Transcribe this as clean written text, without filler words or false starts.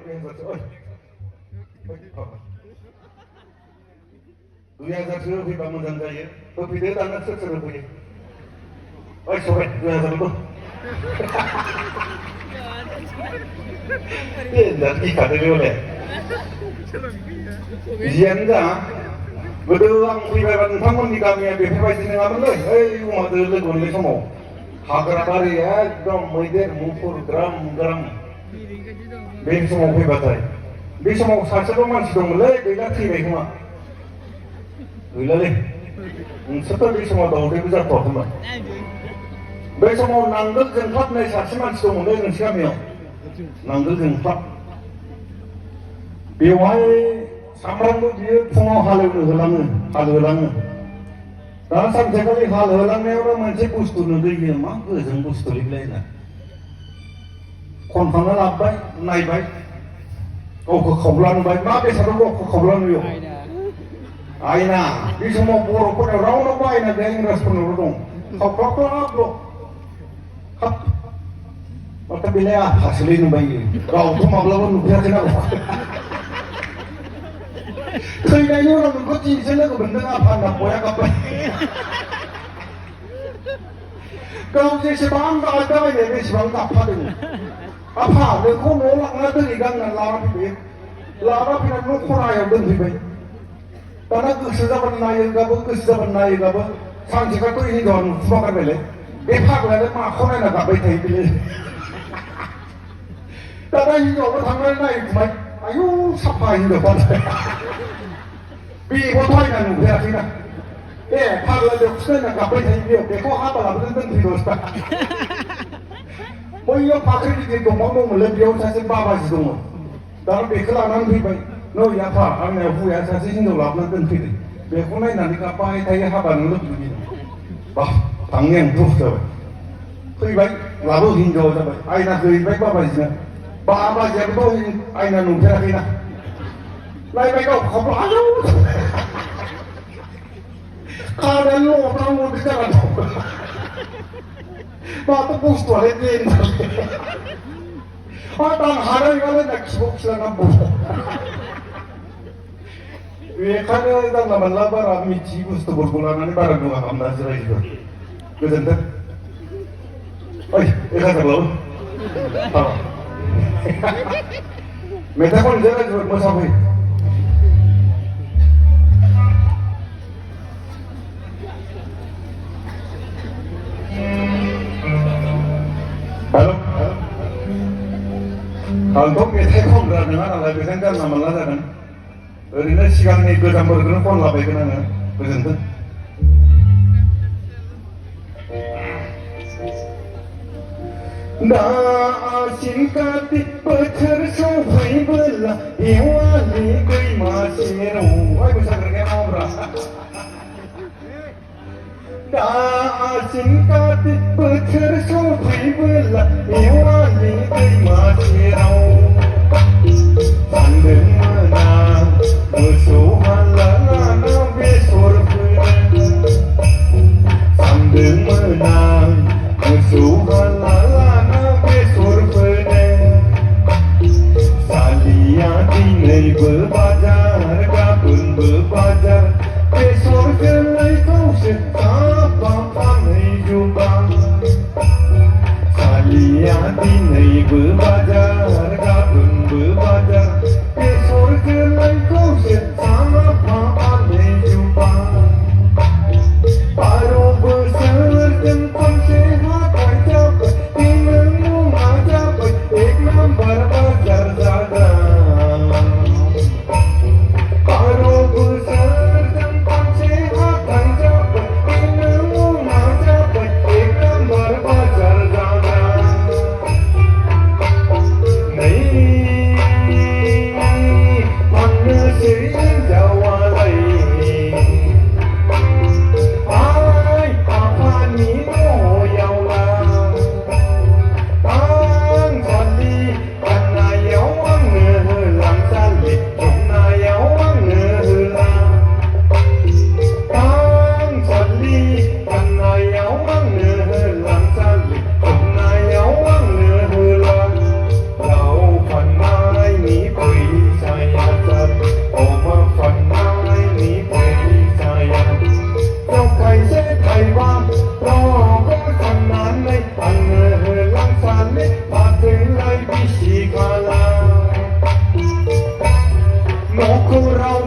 2000 fैबा मोजां जायो होफैदो दाना सोर सोर होफैयो ओइ सबाय 2000 jangan ikat dulu deh. Jian dah, betul ang pribadi tamu di kami yang berpikir dengan apa leh? Umat dulu guna semua. Hagar bari dom meder mufur gram. Beri semua pribadi. Beri semua sahaja teman sedang leh, beri tiada cuma. Bila leh, setelah beri semua tahu dia bisa tahu teman. Beri semua nanggut jengkat nih sahaja teman sedang leh dengan siapa ya? Nanggut jengkat. बेवहाय सामफ्रामबो बियो फुङाव हालेवलाङो दा सानसेखालि हालेवलांनायावनो मोनसे बुस्थु नुदों बियो मा गोजों बुस्थुलै ना खनखांना लाबोबाय नायबाय गावखौ खावब्ला नुबाय मा बेसादाव गावखौ खावब्ला नुयो आयना बे समाव बर'फोरनाव रावनावबो आयना गैया इंराजफोरनावल' दं खावख्लाबख्लाबल' हाब माथो बेलाय आफासोलै नुबाय गावथ' माब्लाबा नुफेराखै नांगौ थैनायनि उनाव नोंखौ दिनैसो लोगो मोनदों आफा होनना बया गाबबाय गाव जेसेबां गाबबाय बेसेबां गाबफादों आफा नोंखौ न'आव लांना दोनै गाननानै लाना फैबाय लाना फैनानै न' खनायाव दोनफैबाय दाना गोसो जाबानो नायोगाबो सानसेखाथ' हिनजावा नुखुमा गारबायलाय बे फाग्लायालाय माखौ नायना गाबबाय थायो बेलाय दाना हिनजावाबो थांनानै नायखुमाय आयु साफा हिनजावफ्रा बेखौथ' आयना नुफेराखैना फाग्ला बेखौसो नायना गाबबाय थायो बेयाव बेखौ हाबा लाबोदों दोनफैदोंसो बैयाव फाख्रि गिदिर दंफां दंमोनलै बेयाव सासे बाबाजि दंमोन दाना बेखौ लानानै फैबाय नै आफा आंनियाव हौवाया सासे हिनजाव लाबोनानै दोनफैदों बेखौ नायनानै गाबबाय थायो हाबा नों लुबैयो बा थांनो आं दुखु जाबाय फैबाय लाबो हिनजाव जाबाय आयना हैबाय बाबाजिनो बाबाजियाबोथ' आयना नुफेराखैना नायबाय गाव खावब्ला आयौ खानायानो ल'फ्रा ल'दि जानानै दं माथो बुस्थुआलाय देन्जार आं हानायबालाय ना खिबाव खिलाना बस बेखायनो जानला मोनला बारा मिथियै बुस्थुफोरखौ लानानै बारा दुगा खालामनासो रायजोफोर गोजोन्थों ओइ 1000 लाबो मेथाइ खननोसै रायजोफोर मोसाफै हेल' आंथ' मेथाइ खनग्रा नङा नालाय बेखायनो जानला मोनला जागोन ओरैनो सिगांनि गोजामफोरखौनो खनलाबायगोन आङो गोजोन्थों दा आसिन कार्तिक बोथोर सफैबोला एवालि दैमा सेराव मोसाग्राया मावब्रा दा आसिन कार्तिक बोथोर सफैबोला एवालि दैमा सेराव सानदोंमोन आं मोसौ हालला लाना बेसर फोनो सानदोंमोन आं मोसौ हालला लाना बेसर फोनो सालिया दिनैबो बाजार गाबोनबो बाजार बेसर जोलैखौसो थाबा फानहैजोबा सालिया दिनैबो बाजार गाबोनबो बाजार बेसर जोलैखौसो थाबा फानहैजोबा 12 बोसोरजों खनसे हाथाय जाबाय दिनै मुङा जाबाय 1 नाम्बार बाजार जाग्रा फैलाय बिसि खाला न'खराव